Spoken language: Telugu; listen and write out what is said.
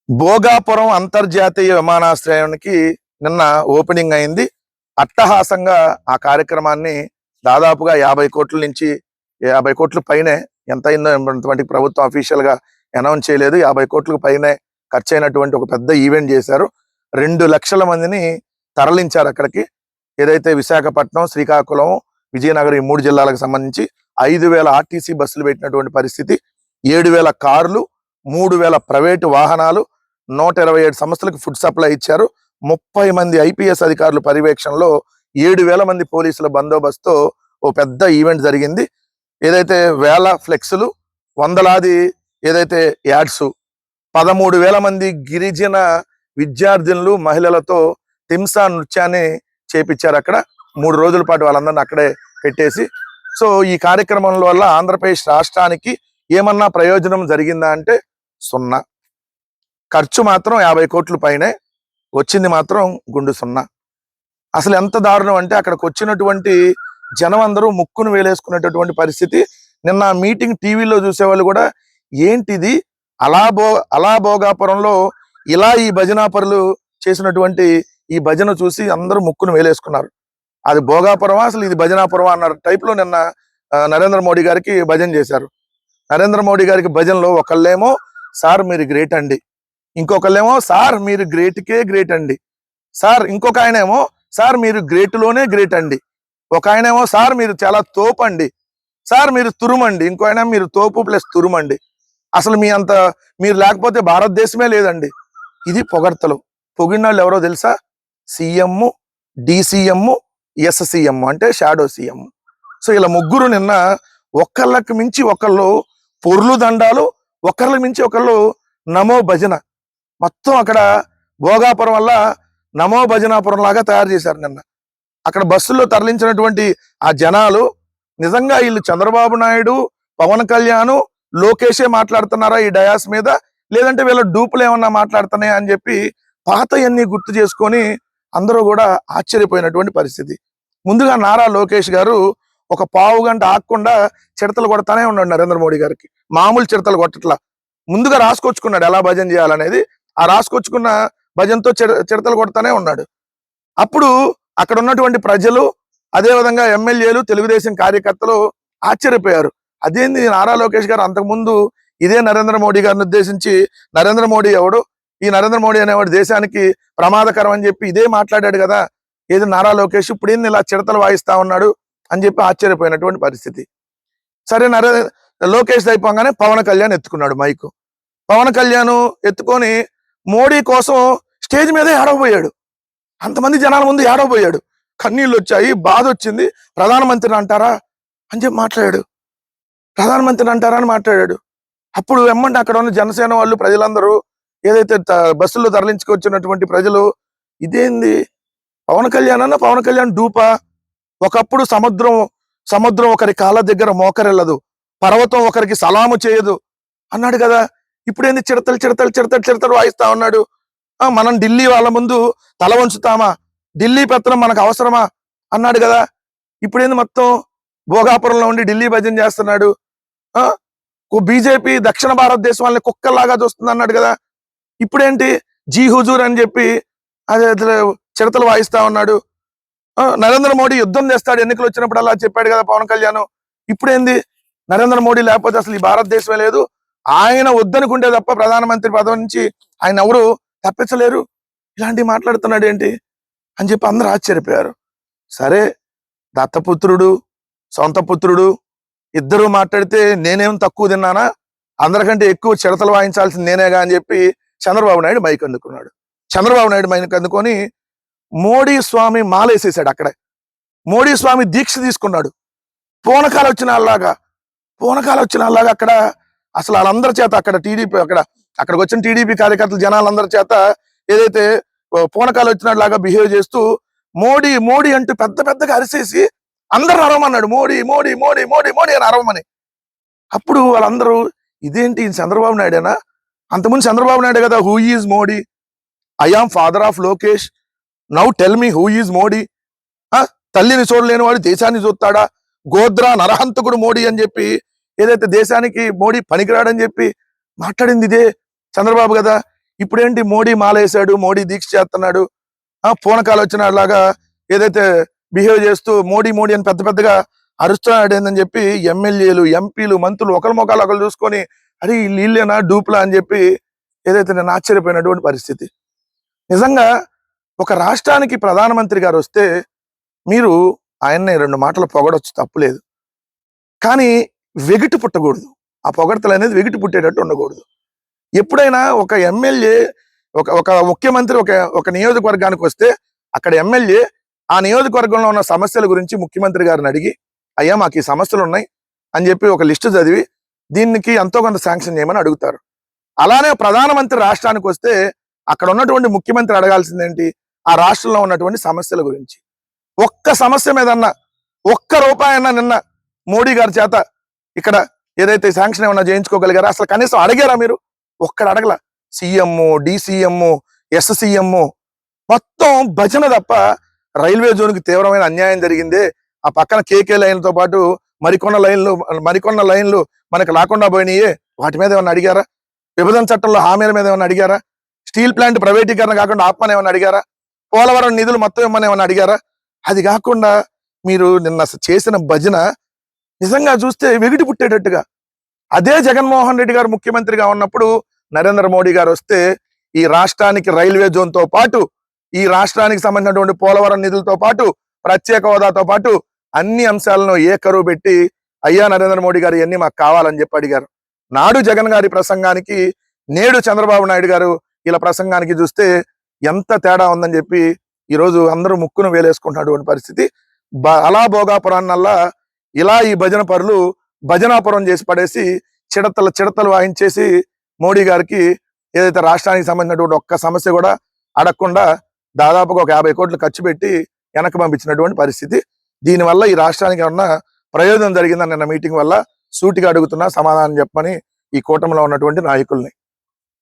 భోగాపురం అంతర్జాతీయ విమానాశ్రయానికి నిన్న ఓపెనింగ్ అయింది. అట్టహాసంగా ఆ కార్యక్రమాన్ని దాదాపుగా 50 కోట్ల నుంచి 50 కోట్ల పైనే ఎంత అయిందో వాటికి ప్రభుత్వం అఫీషియల్ గా అనౌన్స్ చేయలేదు. 50 కోట్లకు పైనే ఖర్చు అయినటువంటి ఒక పెద్ద ఈవెంట్ చేశారు. 2 లక్షల మందిని తరలించారు అక్కడికి. ఏదైతే విశాఖపట్నం, శ్రీకాకుళం, విజయనగరం ఈ 3 జిల్లాలకు సంబంధించి 5,000 ఆర్టీసీ బస్సులు పెట్టినటువంటి పరిస్థితి, 7,000 కార్లు, 3,000 ప్రైవేటు వాహనాలు, 127 సంస్థలకు ఫుడ్ సప్లై ఇచ్చారు. 30 మంది ఐపీఎస్ అధికారుల పర్యవేక్షణలో 7,000 మంది పోలీసుల బందోబస్తుతో ఓ పెద్ద ఈవెంట్ జరిగింది. ఏదైతే వేల ఫ్లెక్సులు, వందలాది ఏదైతే యాడ్స్, 13,000 మంది గిరిజన విద్యార్థులు, మహిళలతో తింసా నృత్యాన్ని చేపించారు అక్కడ. 3 రోజుల పాటు వాళ్ళందరినీ అక్కడే పెట్టేసి. సో ఈ కార్యక్రమం వల్ల ఆంధ్రప్రదేశ్ రాష్ట్రానికి ఏమన్నా ప్రయోజనం జరిగిందా అంటే సున్నా. ఖర్చు మాత్రం 50 కోట్ల పైనే, వచ్చింది మాత్రం గుండు సున్నా. అసలు ఎంత దారుణం అంటే అక్కడికి వచ్చినటువంటి జనం అందరూ ముక్కును వేలేసుకునేటటువంటి పరిస్థితి. నిన్న మీటింగ్ టీవీలో చూసేవాళ్ళు కూడా ఏంటిది, అలా భోగాపురంలో ఇలా ఈ భజనాపరులు చేసినటువంటి ఈ భజన చూసి అందరూ ముక్కును వేలేసుకున్నారు. అది భోగాపురమా అసలు ఇది భజనాపురమా అన్న టైప్లో నిన్న నరేంద్ర మోడీ గారికి భజన చేశారు. నరేంద్ర మోడీ గారికి భజనలో ఒకళ్ళేమో సార్ మీరు గ్రేట్ అండి, ఇంకొకళ్ళేమో సార్ మీరు గ్రేట్కే గ్రేట్ అండి, సార్ ఇంకొక ఆయనేమో సార్ మీరు గ్రేట్లోనే గ్రేట్ అండి, ఒక ఆయనేమో సార్ మీరు చాలా తోపు అండి, సార్ మీరు తురుమండి, ఇంకో ఆయన మీరు తోపు ప్లస్ తురుమండి, అసలు మీరు లేకపోతే భారతదేశమే లేదండి. ఇది పొగడ్తలు. పొగిడిన వాళ్ళు ఎవరో తెలుసా? సీఎం, డిసిఎం, ఎస్సీఎం అంటే షాడో సీఎం. సో ఇలా ముగ్గురు నిన్న ఒకళ్ళకి మించి ఒకళ్ళు పొర్లు దండాలు, ఒకళ్ళకి మించి ఒకళ్ళు నమో భజన. మొత్తం అక్కడ భోగాపురం వల్ల నమో భజనాపురం లాగా తయారు చేశారు నిన్న. అక్కడ బస్సుల్లో తరలించినటువంటి ఆ జనాలు నిజంగా వీళ్ళు చంద్రబాబు నాయుడు, పవన్ కళ్యాణ్, లోకేషే మాట్లాడుతున్నారా ఈ డయాస్ మీద, లేదంటే వీళ్ళ డూపులు ఏమన్నా మాట్లాడుతున్నాయా అని చెప్పి పాతయన్నీ గుర్తు చేసుకొని అందరూ కూడా ఆశ్చర్యపోయినటువంటి పరిస్థితి. ముందుగా నారా లోకేష్ గారు ఒక పావు గంట ఆగకుండా చిడతలు కొడతానే ఉన్నాడు నరేంద్ర మోడీ గారికి. మామూలు చిడతలు కొట్టట్లా, ముందుగా రాసుకొచ్చుకున్నాడు ఎలా భజన చేయాలనేది. ఆ రాసుకొచ్చుకున్న భజనతో చిడతలు కొడతానే ఉన్నాడు. అప్పుడు అక్కడ ఉన్నటువంటి ప్రజలు, అదేవిధంగా ఎమ్మెల్యేలు, తెలుగుదేశం కార్యకర్తలు ఆశ్చర్యపోయారు. అదేంది నారా లోకేష్ గారు అంతకుముందు ఇదే నరేంద్ర మోడీ గారిని ఉద్దేశించి నరేంద్ర మోడీ ఎవడు, ఈ నరేంద్ర మోడీ అనేవాడు దేశానికి ప్రమాదకరం అని చెప్పి ఇదే మాట్లాడాడు కదా, ఏది నారా లోకేష్ ఇప్పుడు ఏంది ఇలా చిడతలు వాయిస్తా ఉన్నాడు అని చెప్పి ఆశ్చర్యపోయినటువంటి పరిస్థితి. సరే లోకేష్ అయిపోగానే పవన్ కళ్యాణ్ ఎత్తుకున్నాడు మైకు. పవన్ కళ్యాణ్ ఎత్తుకొని మోడీ కోసం స్టేజ్ మీద ఏడవబోయాడు. అంతమంది జనాల ముందు ఏడవబోయాడు. కన్నీళ్ళు వచ్చాయి, బాధ వచ్చింది. ప్రధానమంత్రిని అంటారా అని చెప్పి మాట్లాడాడు. ప్రధానమంత్రిని అంటారా అని మాట్లాడాడు. అప్పుడు ఎమ్మంటే అక్కడ ఉన్న జనసేన వాళ్ళు, ప్రజలందరూ, ఏదైతే బస్సుల్లో తరలించుకొచ్చినటువంటి ప్రజలు, ఇదేంది పవన్ కళ్యాణ్ డూపా, ఒకప్పుడు సముద్రం ఒకరి కాళ్ళ దగ్గర మోకరెళ్ళదు, పర్వతం ఒకరికి సలాము చేయదు అన్నాడు కదా, ఇప్పుడేంది చిడతలు వాయిస్తా ఉన్నాడు. మనం ఢిల్లీ వాళ్ళ ముందు తల వంచుతామా, ఢిల్లీ పెత్తనం మనకు అవసరమా అన్నాడు కదా, ఇప్పుడేంది మొత్తం భోగాపురంలో ఉండి ఢిల్లీ భజన చేస్తున్నాడు. బీజేపీ దక్షిణ భారతదేశం వాళ్ళని కుక్కలాగా చూస్తుంది అన్నాడు కదా, ఇప్పుడేంటి జీ హుజూర్ అని చెప్పి అదే చిడతలు వాయిస్తా ఉన్నాడు. నరేంద్ర మోడీ యుద్ధం చేస్తాడు ఎన్నికలు వచ్చినప్పుడు అలా చెప్పాడు కదా పవన్ కళ్యాణ్, ఇప్పుడేంది నరేంద్ర మోడీ లేకపోతే అసలు ఈ భారతదేశమే లేదు, ఆయన వద్దనుకుంటే తప్ప ప్రధానమంత్రి పదవి నుంచి ఆయన ఎవరు తప్పించలేరు, ఇలాంటివి మాట్లాడుతున్నాడు ఏంటి అని చెప్పి అందరూ ఆశ్చర్యపోయారు. సరే, దత్తపుత్రుడు, సొంత పుత్రుడు ఇద్దరు మాట్లాడితే నేనేం తక్కువ తిన్నానా, అందరికంటే ఎక్కువ చిడతలు వాయించాల్సింది నేనేగా అని చెప్పి చంద్రబాబు నాయుడు మైక్ అందుకున్నాడు. చంద్రబాబు నాయుడు మైక్ అందుకొని మోడీ స్వామి మాలేసేసాడు. అక్కడే మోడీ స్వామి దీక్ష తీసుకున్నాడు. పూనకాలు వచ్చిన అలాగా అక్కడ అసలు వాళ్ళందరి చేత అక్కడ టీడీపీ అక్కడికి వచ్చిన టీడీపీ కార్యకర్తలు జనాలందరి చేత ఏదైతే పూనకాలు వచ్చినట్లాగా బిహేవ్ చేస్తూ మోడీ అంటూ పెద్దగా అరిసేసి అందరూ అరవమన్నాడు. మోడీ అని అరవమని. అప్పుడు వాళ్ళందరూ ఇదేంటి చంద్రబాబు నాయుడేనా, అంతకుముందు చంద్రబాబు నాయుడు కదా who is Modi, I am father of Lokesh, now tell me who is Modi, తల్లిని చూడలేని వాడు దేశాన్ని చూస్తాడా, గోద్రా నరహంతకుడు మోడీ అని చెప్పి ఏదైతే దేశానికి మోడీ పనికిరాడని చెప్పి మాట్లాడింది ఇదే చంద్రబాబు కదా. ఇప్పుడేంటి మోడీ మాలేశాడు, మోడీ దీక్ష చేస్తున్నాడు, పూనకాలు వచ్చిన లాగా ఏదైతే బిహేవ్ చేస్తూ మోడీ మోడీ అని పెద్ద పెద్దగా అరుస్తున్నాడు ఏందని చెప్పి ఎమ్మెల్యేలు, ఎంపీలు, మంత్రులు ఒకరి ముఖాలు ఒకరు చూసుకొని అరే వీళ్ళేనా డూప్లా అని చెప్పి ఏదైతే నేను ఆశ్చర్యపోయినటువంటి పరిస్థితి. నిజంగా ఒక రాష్ట్రానికి ప్రధానమంత్రి గారు వస్తే మీరు ఆయన్ని 2 మాటలు పొగడొచ్చు, తప్పులేదు. కానీ వెగిటి పుట్టకూడదు. ఆ పొగడతలు అనేది వెగిటి పుట్టేటట్టు ఉండకూడదు. ఎప్పుడైనా ఒక ఎమ్మెల్యే ఒక ఒక ముఖ్యమంత్రి ఒక నియోజకవర్గానికి వస్తే అక్కడ ఎమ్మెల్యే ఆ నియోజకవర్గంలో ఉన్న సమస్యల గురించి ముఖ్యమంత్రి గారిని అడిగి అయ్యా మాకు ఈ సమస్యలు ఉన్నాయి అని చెప్పి ఒక లిస్టు చదివి దీనికి ఎంతో కొంత శాంక్షన్ చేయమని అడుగుతారు. అలానే ప్రధానమంత్రి రాష్ట్రానికి వస్తే అక్కడ ఉన్నటువంటి ముఖ్యమంత్రి అడగాల్సిందేంటి, ఆ రాష్ట్రంలో ఉన్నటువంటి సమస్యల గురించి. ఒక్క సమస్య మీదన్నా ఒక్క రూపాయన్నా నిన్న మోడీ గారి చేత ఇక్కడ ఏదైతే శాంక్షన్ ఏమన్నా చేయించుకోగలిగారా? అసలు కనీసం అడిగారా మీరు? ఒక్కడ అడగల. సీఎం, డిసిఎం, ఎస్సీఎం మొత్తం భజన తప్ప రైల్వే జోన్కి తీవ్రమైన అన్యాయం జరిగింది, ఆ పక్కన కేకే లైన్లతో పాటు మరికొన్న లైన్లు మనకు లేకుండా పోయినాయి, వాటి మీద ఏమన్నా అడిగారా? విభజన చట్టంలో హామీల మీద ఏమన్నా అడిగారా? స్టీల్ ప్లాంట్ ప్రైవేటీకరణ కాకుండా ఆత్మని ఏమన్నా అడిగారా? పోలవరం నిధులు మొత్తం ఇమ్మని ఏమన్నా అడిగారా? అది కాకుండా మీరు నిన్న చేసిన భజన నిజంగా చూస్తే వెగిటి పుట్టేటట్టుగా. అదే జగన్మోహన్ రెడ్డి గారు ముఖ్యమంత్రిగా ఉన్నప్పుడు నరేంద్ర మోడీ గారు వస్తే ఈ రాష్ట్రానికి రైల్వే జోన్ తో పాటు ఈ రాష్ట్రానికి సంబంధించినటువంటి పోలవరం నిధులతో పాటు ప్రత్యేక హోదాతో పాటు అన్ని అంశాలను ఏకరువు పెట్టి అయ్యా నరేంద్ర మోడీ గారు ఇవన్నీ మాకు కావాలని చెప్పి అడిగారు. నాడు జగన్ గారి ప్రసంగానికి నేడు చంద్రబాబు నాయుడు గారు ఇలా ప్రసంగానికి చూస్తే ఎంత తేడా ఉందని చెప్పి ఈరోజు అందరూ ముక్కును వేలేసుకుంటున్నటువంటి పరిస్థితి. అలా భోగాపురాన్నల్లా ఇలా ఈ భజన పరులు భజనాపురం చేసి పడేసి చిడతలు వాయించేసి మోడీ గారికి ఏదైతే రాష్ట్రానికి సంబంధించినటువంటి ఒక్క సమస్య కూడా అడగకుండా దాదాపుగా ఒక 50 కోట్లు ఖర్చు పెట్టి వెనక్కి పంపించినటువంటి పరిస్థితి. దీనివల్ల ఈ రాష్ట్రానికి ఏమన్నా ప్రయోజనం జరిగిందని నిన్న మీటింగ్ వల్ల సూటిగా అడుగుతున్నా సమాధానం చెప్పమని ఈ కూటమిలో ఉన్నటువంటి నాయకుల్ని.